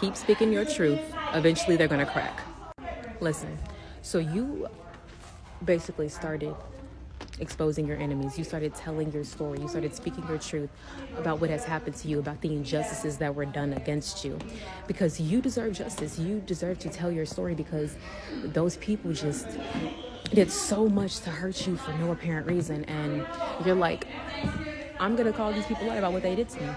keep speaking your truth, eventually they're going to crack. Listen, so you basically started exposing your enemies. You started telling your story. You started speaking your truth about what has happened to you, about the injustices that were done against you, because you deserve justice. You deserve to tell your story, because those people just did so much to hurt you for no apparent reason. And you're like, I'm going to call these people out about what they did to me.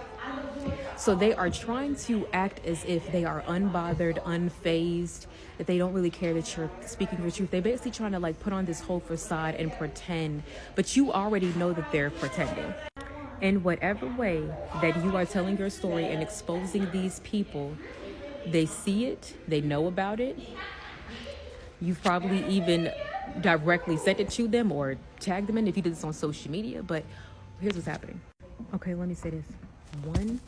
So they are trying to act as if they are unbothered, unfazed, that they don't really care that you're speaking your truth. They're basically trying to like put on this whole facade and pretend, but you already know that they're pretending. In whatever way that you are telling your story and exposing these people, they see it, they know about it. You've probably even directly sent it to them or tagged them in if you did this on social media, but here's what's happening. Okay, let me say this. One,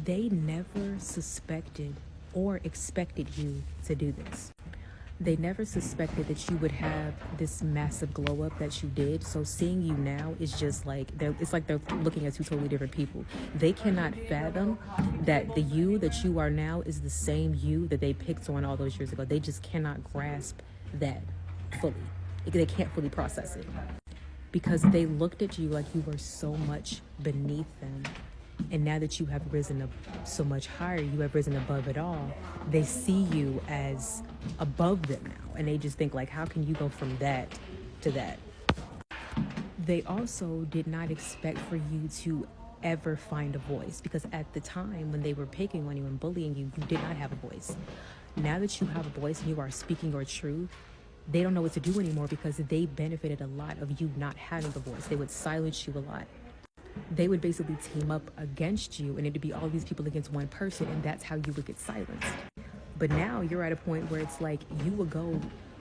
they never suspected or expected you to do this. They never suspected that you would have this massive glow up that you did. So seeing you now is just like, it's like they're looking at two totally different people. They cannot fathom that the you that you are now is the same you that they picked on all those years ago. They just cannot grasp that fully. They can't fully process it, because they looked at you like you were so much beneath them. And now that you have risen up so much higher, you have risen above it all, they see you as above them now. And they just think like, how can you go from that to that? They also did not expect for you to ever find a voice, because at the time when they were picking on you and bullying you, you did not have a voice. Now that you have a voice and you are speaking your truth, they don't know what to do anymore, because they benefited a lot of you not having a voice. They would silence you a lot. They would basically team up against you, and it'd be all these people against one person, and that's how you would get silenced. But now you're at a point where it's like you would go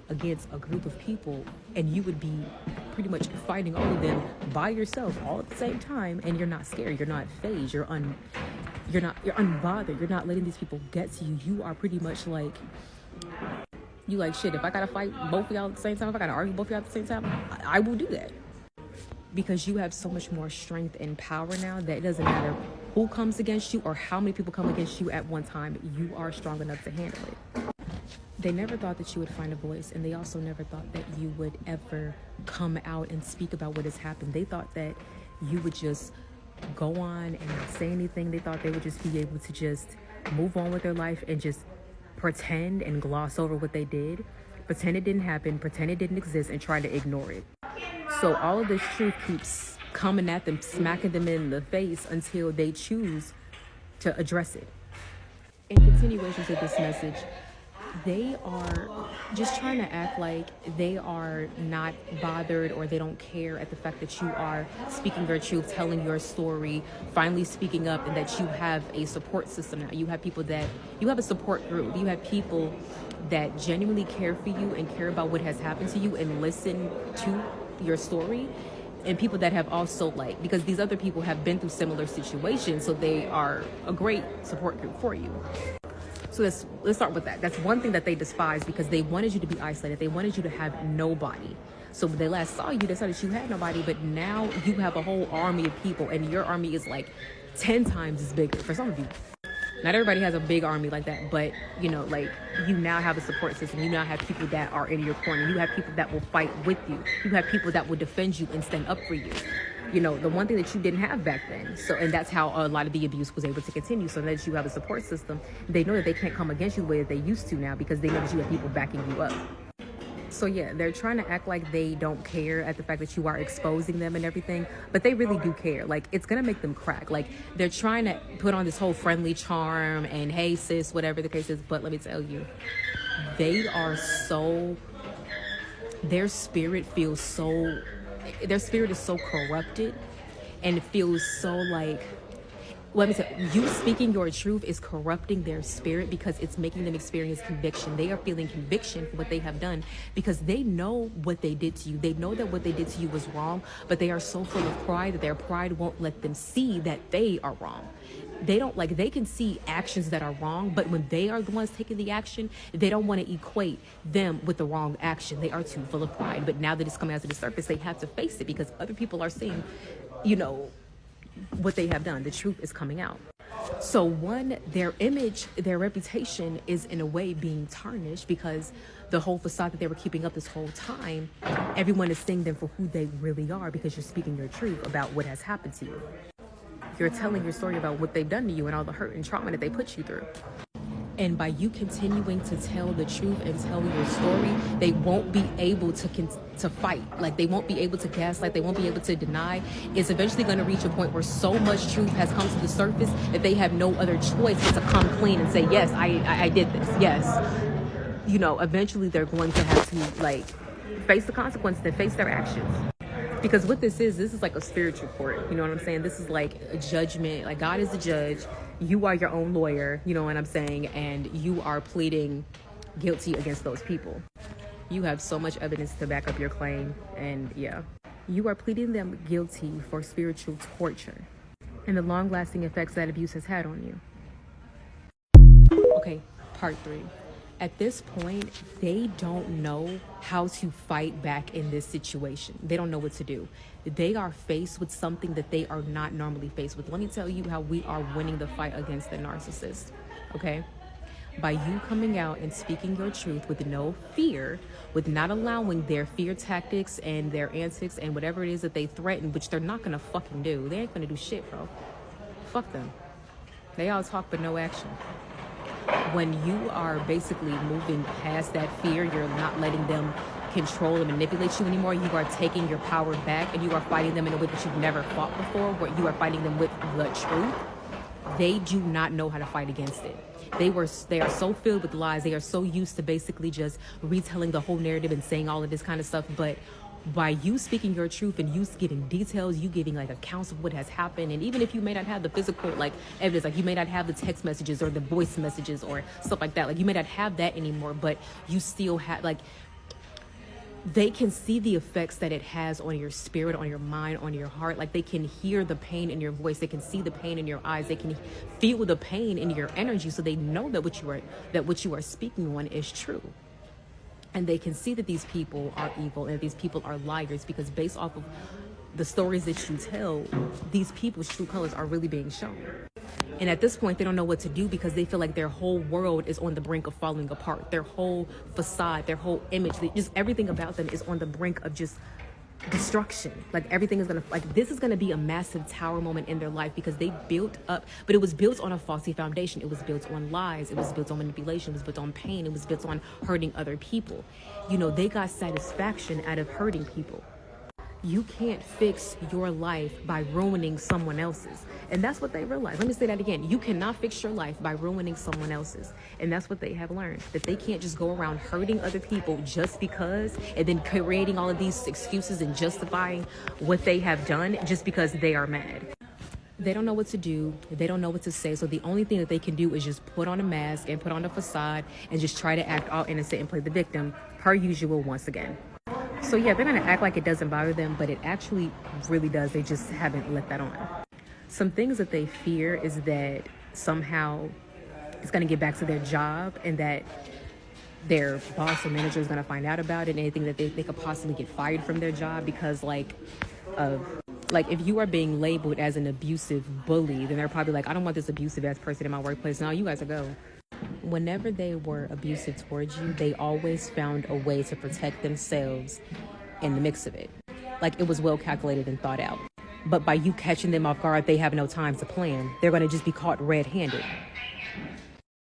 against a group of people and you would be pretty much fighting all of them by yourself all at the same time, and you're not scared, you're not phased, you're unbothered, you're not letting these people get to you. You are pretty much like, you like, shit, if I gotta fight both of y'all at the same time, if I gotta argue both of y'all at the same time, I will do that. Because you have so much more strength and power now that it doesn't matter who comes against you or how many people come against you at one time. You are strong enough to handle it. They never thought that you would find a voice, and they also never thought that you would ever come out and speak about what has happened. They thought that you would just go on and not say anything. They thought they would just be able to just move on with their life and just pretend and gloss over what they did, pretend it didn't happen, pretend it didn't exist, and try to ignore it. So all of this truth keeps coming at them, smacking them in the face until they choose to address it. In continuation to this message, they are just trying to act like they are not bothered or they don't care at the fact that you are speaking your truth, telling your story, finally speaking up, and that you have a support system now. You have people that, you have a support group. You have people that genuinely care for you and care about what has happened to you and listen to your story, and people that have also, like, because these other people have been through similar situations, so they are a great support group for you. So let's start with that. That's one thing that they despise, because they wanted you to be isolated. They wanted you to have nobody. So when they last saw you, they saw that you had nobody, but now you have a whole army of people, and your army is like 10 times as big for some of you. Not everybody has a big army like that, but you know, like, you now have a support system. You now have people that are in your corner. You have people that will fight with you. You have people that will defend you and stand up for you. You know, the one thing that you didn't have back then. So, and that's how a lot of the abuse was able to continue. So that you have a support system, they know that they can't come against you the way that they used to now, because they know that you have people backing you up. So yeah, they're trying to act like they don't care at the fact that you are exposing them and everything, but they really do care. Like, it's gonna make them crack. Like, they're trying to put on this whole friendly charm and hey sis, whatever the case is, but let me tell you, they are so, their spirit is so corrupted, and it feels so like, let me tell you, speaking your truth is corrupting their spirit, because it's making them experience conviction. They are feeling conviction for what they have done, because they know what they did to you. They know that what they did to you was wrong, but they are so full of pride that their pride won't let them see that they are wrong. They don't, like, they can see actions that are wrong, but when they are the ones taking the action, they don't want to equate them with the wrong action. They are too full of pride. But now that it's coming out to the surface, they have to face it, because other people are seeing, you know, what they have done. The truth is coming out. So one, their image, their reputation is in a way being tarnished because the whole facade that they were keeping up this whole time, everyone is seeing them for who they really are because you're speaking your truth about what has happened to you. You're telling your story about what they've done to you and all the hurt and trauma that they put you through. And by you continuing to tell the truth and tell your story, they won't be able to fight. Like, they won't be able to gaslight. They won't be able to deny. It's eventually going to reach a point where so much truth has come to the surface that they have no other choice but to come clean and say, yes, I did this. Yes. You know, eventually they're going to have to, like, face the consequences and face their actions. Because what this is like a spiritual court. You know what I'm saying? This is like a judgment. Like, God is the judge. You are your own lawyer. You know what I'm saying? And you are pleading guilty against those people. You have so much evidence to back up your claim. And yeah, you are pleading them guilty for spiritual torture and the long-lasting effects that abuse has had on you. Okay, part 3. At this point, they don't know how to fight back in this situation. They don't know what to do. They are faced with something that they are not normally faced with. Let me tell you how we are winning the fight against the narcissist, okay? By you coming out and speaking your truth with no fear, with not allowing their fear tactics and their antics and whatever it is that they threaten, which they're not gonna fucking do. They ain't gonna do shit, bro. Fuck them. They all talk but no action. When you are basically moving past that fear, you're not letting them control and manipulate you anymore. You are taking your power back and you are fighting them in a way that you've never fought before, where you are fighting them with the truth. They do not know how to fight against it. They are so filled with lies. They are so used to basically just retelling the whole narrative and saying all of this kind of stuff. But by you speaking your truth and you giving details, you giving like accounts of what has happened, and even if you may not have the physical like evidence, like you may not have the text messages or the voice messages or stuff like that, like you may not have that anymore, but you still have, like, they can see the effects that it has on your spirit, on your mind, on your heart. Like, they can hear the pain in your voice, they can see the pain in your eyes, they can feel the pain in your energy, so they know that what you are speaking on is true. And they can see that these people are evil and these people are liars, because based off of the stories that you tell, these people's true colors are really being shown. And at this point, they don't know what to do because they feel like their whole world is on the brink of falling apart. Their whole facade, their whole image, just everything about them is on the brink of just destruction. Like, everything is this is gonna be a massive tower moment in their life, because they built up, but it was built on a faulty foundation. It was built on lies, it was built on manipulation, it was built on pain, it was built on hurting other people. You know, they got satisfaction out of hurting people. You can't fix your life by ruining someone else's. And that's what they realize. Let me say that again. You cannot fix your life by ruining someone else's. And that's what they have learned, that they can't just go around hurting other people just because, and then creating all of these excuses and justifying what they have done just because they are mad. They don't know what to do. They don't know what to say. So the only thing that they can do is just put on a mask and put on a facade and just try to act all innocent and play the victim, per usual, once again. So yeah, they're gonna act like it doesn't bother them, but it actually really does. They just haven't let that on. Some things that they fear is that somehow it's gonna get back to their job, and that their boss or manager is gonna find out about it, and anything that they could possibly get fired from their job because if you are being labeled as an abusive bully, then they're probably like, I don't want this abusive ass person in my workplace. No, you guys are go. Whenever they were abusive towards you, they always found a way to protect themselves in the mix of it. Like, it was well calculated and thought out. But by you catching them off guard, they have no time to plan. They're going to just be caught red-handed.